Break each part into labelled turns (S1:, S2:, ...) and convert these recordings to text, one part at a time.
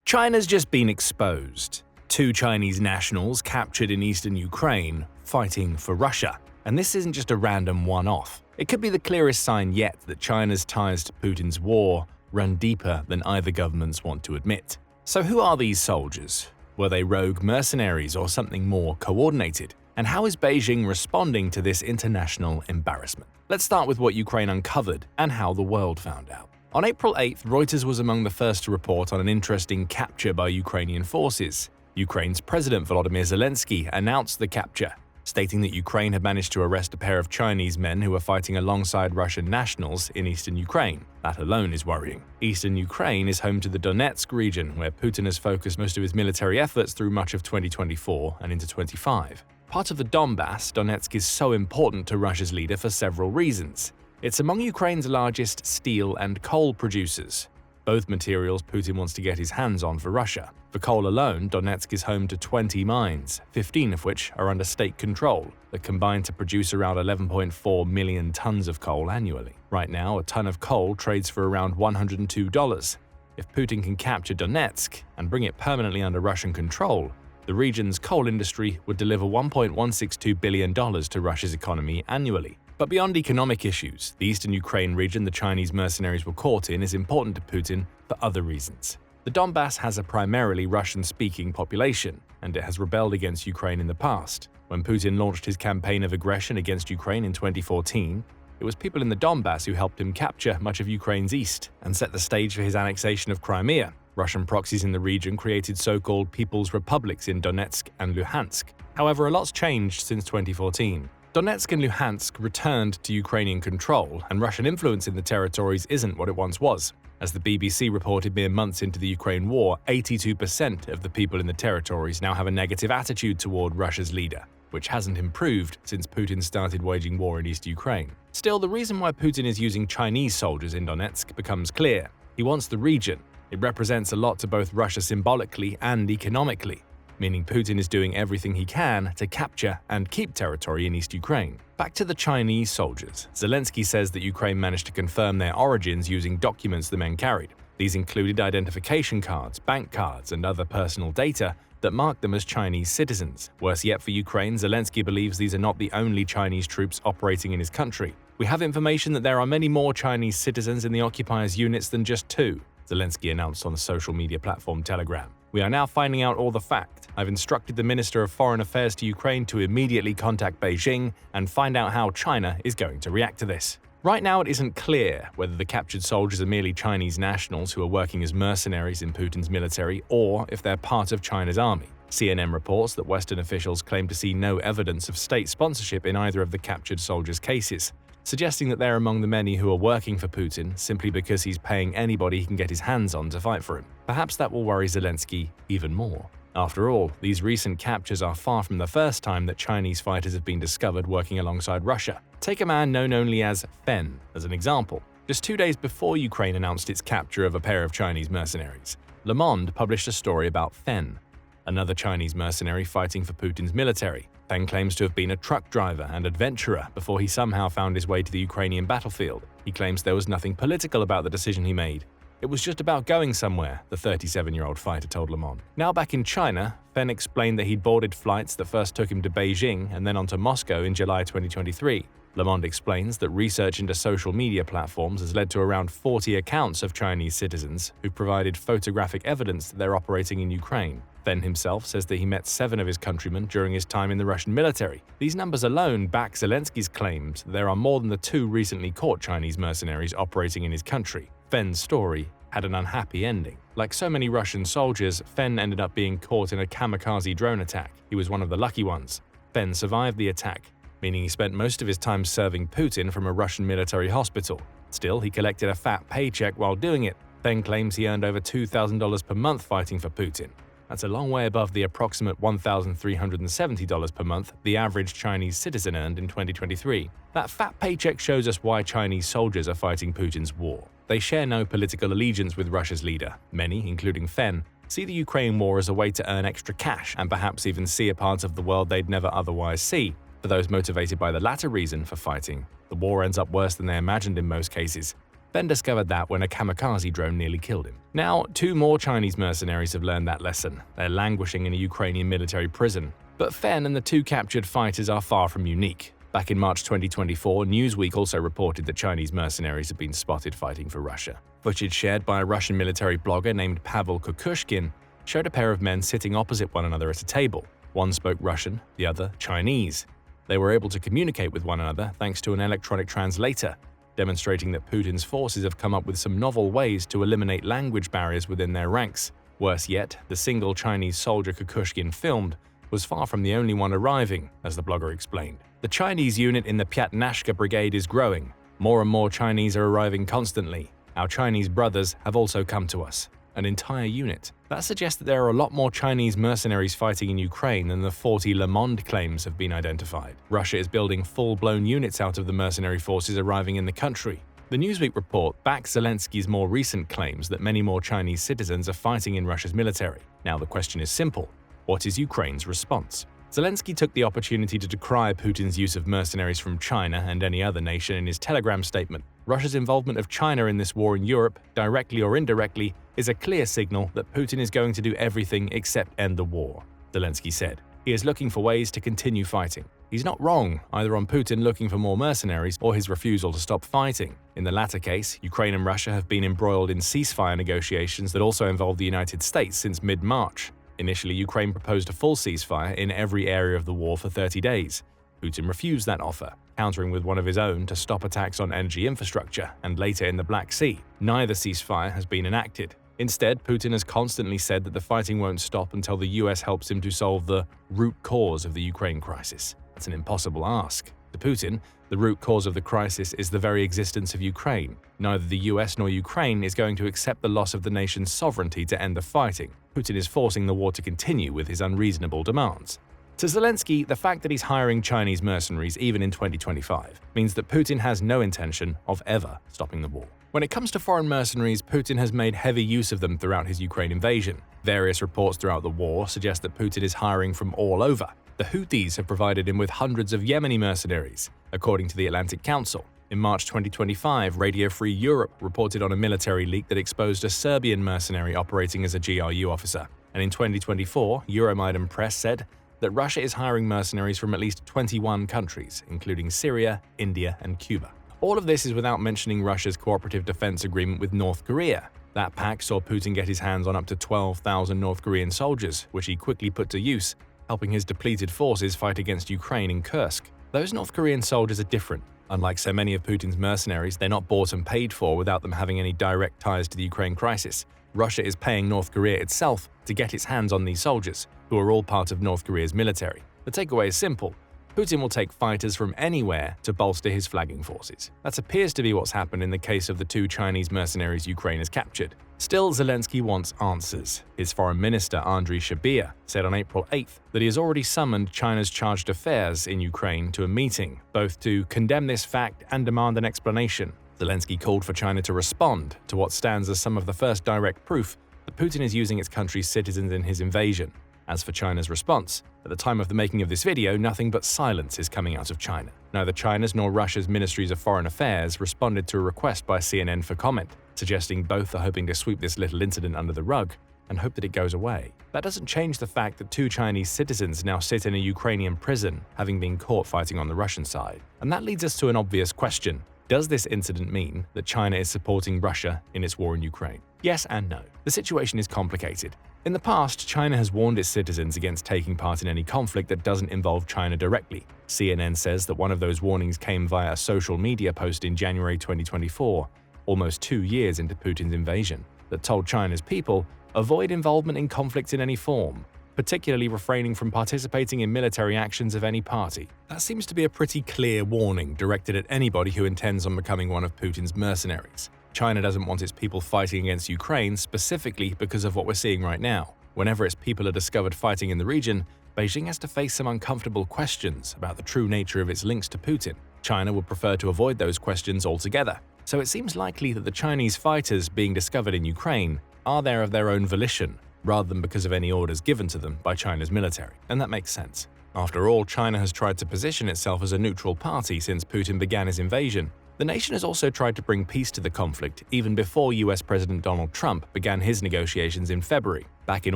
S1: China's just been exposed. Two Chinese nationals captured in eastern Ukraine fighting for Russia. And this isn't just a random one-off. It could be the clearest sign yet that China's ties to Putin's war run deeper than either governments want to admit. So who are these soldiers? Were they rogue mercenaries or something more coordinated? And how is Beijing responding to this international embarrassment? Let's start with what Ukraine uncovered and how the world found out. On April 8th, Reuters was among the first to report on an interesting capture by Ukrainian forces. Ukraine's President Volodymyr Zelensky announced the capture, stating that Ukraine had managed to arrest a pair of Chinese men who were fighting alongside Russian nationals in eastern Ukraine. That alone is worrying. Eastern Ukraine is home to the Donetsk region, where Putin has focused most of his military efforts through much of 2024 and into 25. Part of the Donbass, Donetsk is so important to Russia's leader for several reasons. It's among Ukraine's largest steel and coal producers, both materials Putin wants to get his hands on for Russia. For coal alone, Donetsk is home to 20 mines, 15 of which are under state control, that combine to produce around 11.4 million tons of coal annually. Right now, a ton of coal trades for around $102. If Putin can capture Donetsk and bring it permanently under Russian control, the region's coal industry would deliver $1.162 billion to Russia's economy annually. But beyond economic issues, the eastern Ukraine region the Chinese mercenaries were caught in is important to Putin for other reasons. The Donbass has a primarily Russian-speaking population, and it has rebelled against Ukraine in the past. When Putin launched his campaign of aggression against Ukraine in 2014, it was people in the Donbass who helped him capture much of Ukraine's east and set the stage for his annexation of Crimea. Russian proxies in the region created so-called People's Republics in Donetsk and Luhansk. However, a lot's changed since 2014. Donetsk and Luhansk returned to Ukrainian control, and Russian influence in the territories isn't what it once was. As the BBC reported mere months into the Ukraine war, 82% of the people in the territories now have a negative attitude toward Russia's leader, which hasn't improved since Putin started waging war in East Ukraine. Still, the reason why Putin is using Chinese soldiers in Donetsk becomes clear. He wants the region. It represents a lot to both Russia symbolically and economically, meaning Putin is doing everything he can to capture and keep territory in East Ukraine. Back to the Chinese soldiers. Zelensky says that Ukraine managed to confirm their origins using documents the men carried. These included identification cards, bank cards, and other personal data that marked them as Chinese citizens. Worse yet for Ukraine, Zelensky believes these are not the only Chinese troops operating in his country. We have information that there are many more Chinese citizens in the occupiers' units than just two, Zelensky announced on the social media platform Telegram. We are now finding out all the fact. I've instructed the Minister of Foreign Affairs to Ukraine to immediately contact Beijing and find out how China is going to react to this. Right now, it isn't clear whether the captured soldiers are merely Chinese nationals who are working as mercenaries in Putin's military or if they're part of China's army. CNN reports that Western officials claim to see no evidence of state sponsorship in either of the captured soldiers' cases, suggesting that they're among the many who are working for Putin simply because he's paying anybody he can get his hands on to fight for him. Perhaps that will worry Zelensky even more. After all, these recent captures are far from the first time that Chinese fighters have been discovered working alongside Russia. Take a man known only as Fen as an example. Just 2 days before Ukraine announced its capture of a pair of Chinese mercenaries, Le Monde published a story about Fen, another Chinese mercenary fighting for Putin's military. Fen claims to have been a truck driver and adventurer before he somehow found his way to the Ukrainian battlefield. He claims there was nothing political about the decision he made. It was just about going somewhere, the 37-year-old fighter told Le Monde. Now back in China, Fen explained that he'd boarded flights that first took him to Beijing and then on to Moscow in July 2023. Le Monde explains that research into social media platforms has led to around 40 accounts of Chinese citizens who've provided photographic evidence that they're operating in Ukraine. Fen himself says that he met 7 of his countrymen during his time in the Russian military. These numbers alone back Zelensky's claims that there are more than the 2 recently caught Chinese mercenaries operating in his country. Fen's story had an unhappy ending. Like so many Russian soldiers, Fen ended up being caught in a kamikaze drone attack. He was one of the lucky ones. Fen survived the attack, meaning he spent most of his time serving Putin from a Russian military hospital. Still, he collected a fat paycheck while doing it. Fen claims he earned over $2,000 per month fighting for Putin. That's a long way above the approximate $1,370 per month the average Chinese citizen earned in 2023. That fat paycheck shows us why Chinese soldiers are fighting Putin's war. They share no political allegiance with Russia's leader. Many, including Fen, see the Ukraine war as a way to earn extra cash and perhaps even see a part of the world they'd never otherwise see. For those motivated by the latter reason for fighting, the war ends up worse than they imagined in most cases. Ben discovered that when a kamikaze drone nearly killed him. Now, 2 more Chinese mercenaries have learned that lesson. They're languishing in a Ukrainian military prison. But Fen and the 2 captured fighters are far from unique. Back in March 2024, Newsweek also reported that Chinese mercenaries have been spotted fighting for Russia. Footage shared by a Russian military blogger named Pavel Kukushkin showed a pair of men sitting opposite one another at a table. One spoke Russian, the other Chinese. They were able to communicate with one another thanks to an electronic translator, demonstrating that Putin's forces have come up with some novel ways to eliminate language barriers within their ranks. Worse yet, the single Chinese soldier Kukushkin filmed was far from the only one arriving, as the blogger explained. The Chinese unit in the Pyatnashka brigade is growing. More and more Chinese are arriving constantly. Our Chinese brothers have also come to us. An entire unit. That suggests that there are a lot more Chinese mercenaries fighting in Ukraine than the 40 Le Monde claims have been identified. Russia is building full-blown units out of the mercenary forces arriving in the country. The Newsweek report backs Zelensky's more recent claims that many more Chinese citizens are fighting in Russia's military. Now the question is simple. What is Ukraine's response? Zelensky took the opportunity to decry Putin's use of mercenaries from China and any other nation in his Telegram statement. Russia's involvement of China in this war in Europe, directly or indirectly, is a clear signal that Putin is going to do everything except end the war, Zelensky said. He is looking for ways to continue fighting. He's not wrong, either on Putin looking for more mercenaries or his refusal to stop fighting. In the latter case, Ukraine and Russia have been embroiled in ceasefire negotiations that also involve the United States since mid-March. Initially, Ukraine proposed a full ceasefire in every area of the war for 30 days. Putin refused that offer, countering with one of his own to stop attacks on energy infrastructure and later in the Black Sea. Neither ceasefire has been enacted. Instead, Putin has constantly said that the fighting won't stop until the US helps him to solve the root cause of the Ukraine crisis. That's an impossible ask. To Putin, the root cause of the crisis is the very existence of Ukraine. Neither the US nor Ukraine is going to accept the loss of the nation's sovereignty to end the fighting. Putin is forcing the war to continue with his unreasonable demands. To Zelensky, the fact that he's hiring Chinese mercenaries even in 2025 means that Putin has no intention of ever stopping the war. When it comes to foreign mercenaries, Putin has made heavy use of them throughout his Ukraine invasion. Various reports throughout the war suggest that Putin is hiring from all over. The Houthis have provided him with hundreds of Yemeni mercenaries, according to the Atlantic Council. In March 2025, Radio Free Europe reported on a military leak that exposed a Serbian mercenary operating as a GRU officer. And in 2024, Euromaidan Press said that Russia is hiring mercenaries from at least 21 countries, including Syria, India, and Cuba. All of this is without mentioning Russia's cooperative defense agreement with North Korea. That pact saw Putin get his hands on up to 12,000 North Korean soldiers, which he quickly put to use, helping his depleted forces fight against Ukraine in Kursk. Those North Korean soldiers are different. Unlike so many of Putin's mercenaries, they're not bought and paid for without them having any direct ties to the Ukraine crisis. Russia is paying North Korea itself to get its hands on these soldiers, who are all part of North Korea's military. The takeaway is simple. Putin will take fighters from anywhere to bolster his flagging forces. That appears to be what's happened in the case of the 2 Chinese mercenaries Ukraine has captured. Still, Zelensky wants answers. His foreign minister, Andriy Sybiha, said on April 8th that he has already summoned China's chargé d'affaires in Ukraine to a meeting, both to condemn this fact and demand an explanation. Zelensky called for China to respond to what stands as some of the first direct proof that Putin is using its country's citizens in his invasion. As for China's response, at the time of the making of this video, nothing but silence is coming out of China. Neither China's nor Russia's ministries of foreign affairs responded to a request by CNN for comment, suggesting both are hoping to sweep this little incident under the rug and hope that it goes away. That doesn't change the fact that 2 Chinese citizens now sit in a Ukrainian prison, having been caught fighting on the Russian side. And that leads us to an obvious question. Does this incident mean that China is supporting Russia in its war in Ukraine? Yes and no. The situation is complicated. In the past, China has warned its citizens against taking part in any conflict that doesn't involve China directly. CNN says that one of those warnings came via a social media post in January 2024, almost 2 years into Putin's invasion, that told China's people, avoid involvement in conflict in any form, particularly refraining from participating in military actions of any party. That seems to be a pretty clear warning directed at anybody who intends on becoming one of Putin's mercenaries. China doesn't want its people fighting against Ukraine specifically because of what we're seeing right now. Whenever its people are discovered fighting in the region, Beijing has to face some uncomfortable questions about the true nature of its links to Putin. China would prefer to avoid those questions altogether. So it seems likely that the Chinese fighters being discovered in Ukraine are there of their own volition, rather than because of any orders given to them by China's military. And that makes sense. After all, China has tried to position itself as a neutral party since Putin began his invasion. The nation has also tried to bring peace to the conflict even before US President Donald Trump began his negotiations in February. Back in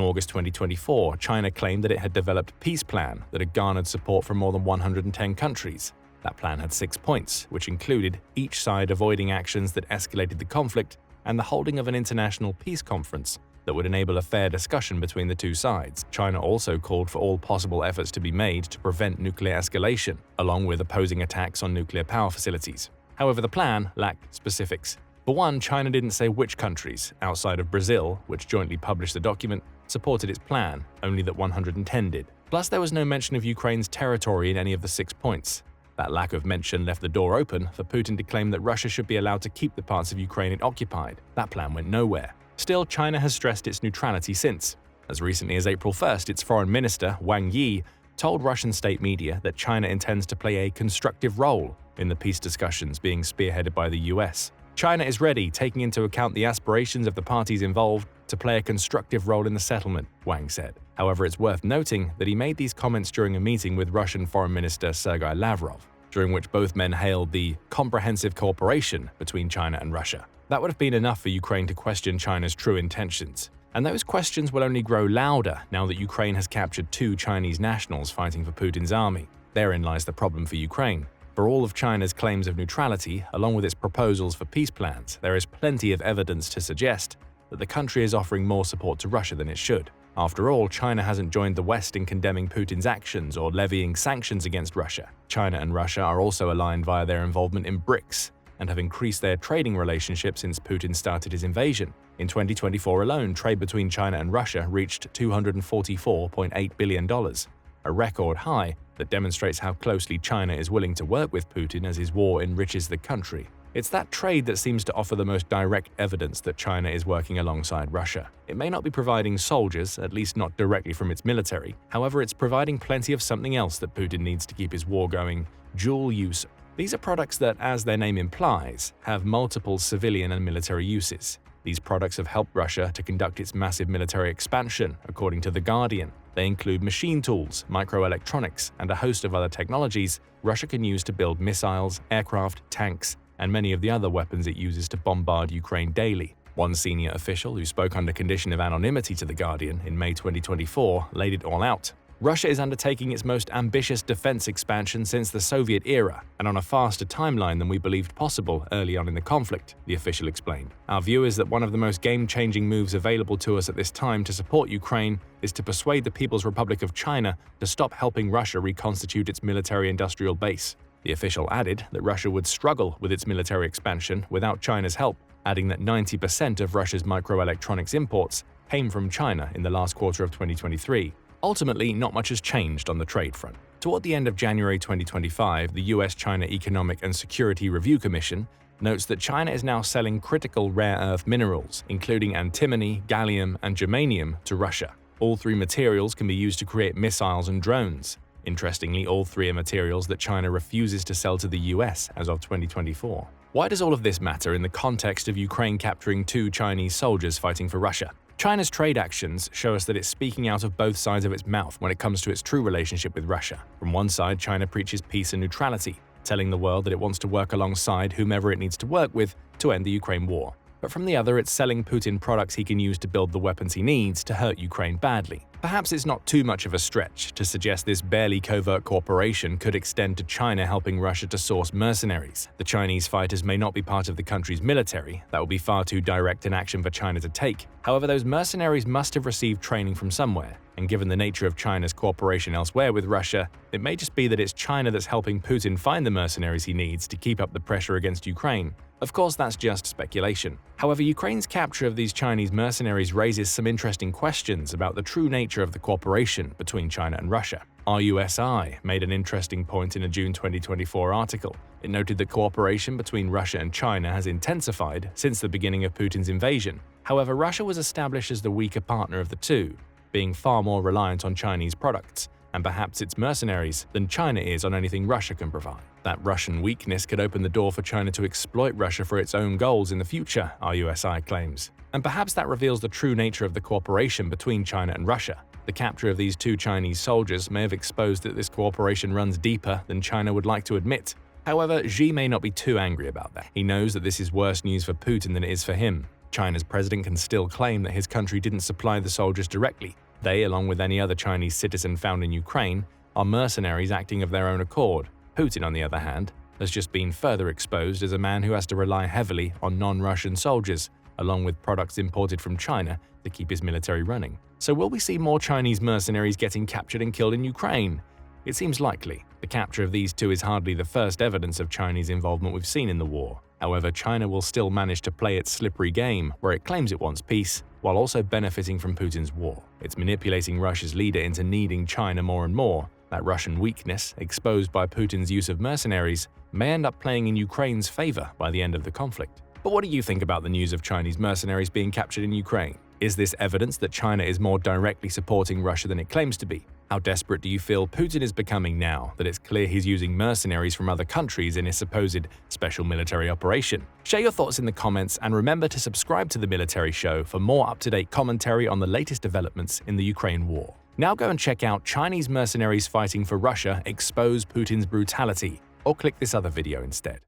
S1: August 2024, China claimed that it had developed a peace plan that had garnered support from more than 110 countries. That plan had 6 points, which included each side avoiding actions that escalated the conflict and the holding of an international peace conference that would enable a fair discussion between the two sides. China also called for all possible efforts to be made to prevent nuclear escalation, along with opposing attacks on nuclear power facilities. However, the plan lacked specifics. For one, China didn't say which countries, outside of Brazil, which jointly published the document, supported its plan, only that 110 did. Plus, there was no mention of Ukraine's territory in any of the 6 points. That lack of mention left the door open for Putin to claim that Russia should be allowed to keep the parts of Ukraine it occupied. That plan went nowhere. Still, China has stressed its neutrality since. As recently as April 1st, its foreign minister, Wang Yi, told Russian state media that China intends to play a constructive role in the peace discussions being spearheaded by the US. China is ready, taking into account the aspirations of the parties involved, to play a constructive role in the settlement, Wang said. However, it's worth noting that he made these comments during a meeting with Russian Foreign Minister Sergei Lavrov, during which both men hailed the comprehensive cooperation between China and Russia. That would have been enough for Ukraine to question China's true intentions. And those questions will only grow louder now that Ukraine has captured 2 Chinese nationals fighting for Putin's army. Therein lies the problem for Ukraine. For all of China's claims of neutrality, along with its proposals for peace plans, there is plenty of evidence to suggest that the country is offering more support to Russia than it should. After all, China hasn't joined the West in condemning Putin's actions or levying sanctions against Russia. China and Russia are also aligned via their involvement in BRICS and have increased their trading relationship since Putin started his invasion. In 2024 alone, trade between China and Russia reached $244.8 billion, a record high that demonstrates how closely China is willing to work with Putin as his war enriches the country. It's that trade that seems to offer the most direct evidence that China is working alongside Russia. It may not be providing soldiers, at least not directly from its military. However, it's providing plenty of something else that Putin needs to keep his war going: dual use. These are products that, as their name implies, have multiple civilian and military uses. These products have helped Russia to conduct its massive military expansion, according to The Guardian. They include machine tools, microelectronics, and a host of other technologies Russia can use to build missiles, aircraft, tanks, and many of the other weapons it uses to bombard Ukraine daily. One senior official who spoke under condition of anonymity to The Guardian in May 2024 laid it all out. Russia is undertaking its most ambitious defense expansion since the Soviet era, and on a faster timeline than we believed possible early on in the conflict, the official explained. Our view is that one of the most game-changing moves available to us at this time to support Ukraine is to persuade the People's Republic of China to stop helping Russia reconstitute its military-industrial base. The official added that Russia would struggle with its military expansion without China's help, adding that 90% of Russia's microelectronics imports came from China in the last quarter of 2023. Ultimately, not much has changed on the trade front. Toward the end of January 2025, the US-China Economic and Security Review Commission notes that China is now selling critical rare earth minerals, including antimony, gallium, and germanium, to Russia. All 3 materials can be used to create missiles and drones. Interestingly, all 3 are materials that China refuses to sell to the US as of 2024. Why does all of this matter in the context of Ukraine capturing 2 Chinese soldiers fighting for Russia? China's trade actions show us that it's speaking out of both sides of its mouth when it comes to its true relationship with Russia. From one side, China preaches peace and neutrality, telling the world that it wants to work alongside whomever it needs to work with to end the Ukraine war. But from the other, it's selling Putin products he can use to build the weapons he needs to hurt Ukraine badly. Perhaps it's not too much of a stretch to suggest this barely covert cooperation could extend to China helping Russia to source mercenaries. The Chinese fighters may not be part of the country's military. That would be far too direct an action for China to take. However, those mercenaries must have received training from somewhere. And given the nature of China's cooperation elsewhere with Russia, it may just be that it's China that's helping Putin find the mercenaries he needs to keep up the pressure against Ukraine. Of course, that's just speculation. However, Ukraine's capture of these Chinese mercenaries raises some interesting questions about the true nature of the cooperation between China and Russia. RUSI made an interesting point in a June 2024 article. It noted that cooperation between Russia and China has intensified since the beginning of Putin's invasion. However, Russia was established as the weaker partner of the two, being far more reliant on Chinese products, and perhaps its mercenaries, than China is on anything Russia can provide. That Russian weakness could open the door for China to exploit Russia for its own goals in the future, RUSI claims. And perhaps that reveals the true nature of the cooperation between China and Russia. The capture of these 2 Chinese soldiers may have exposed that this cooperation runs deeper than China would like to admit. However, Xi may not be too angry about that. He knows that this is worse news for Putin than it is for him. China's president can still claim that his country didn't supply the soldiers directly. They, along with any other Chinese citizen found in Ukraine, are mercenaries acting of their own accord. Putin, on the other hand, has just been further exposed as a man who has to rely heavily on non-Russian soldiers, along with products imported from China to keep his military running. So will we see more Chinese mercenaries getting captured and killed in Ukraine? It seems likely. The capture of these two is hardly the first evidence of Chinese involvement we've seen in the war. However, China will still manage to play its slippery game, where it claims it wants peace, while also benefiting from Putin's war. It's manipulating Russia's leader into needing China more and more. That Russian weakness, exposed by Putin's use of mercenaries, may end up playing in Ukraine's favor by the end of the conflict. But what do you think about the news of Chinese mercenaries being captured in Ukraine? Is this evidence that China is more directly supporting Russia than it claims to be? How desperate do you feel Putin is becoming now that it's clear he's using mercenaries from other countries in his supposed special military operation? Share your thoughts in the comments and remember to subscribe to The Military Show for more up-to-date commentary on the latest developments in the Ukraine war. Now go and check out Chinese mercenaries fighting for Russia expose Putin's brutality, or click this other video instead.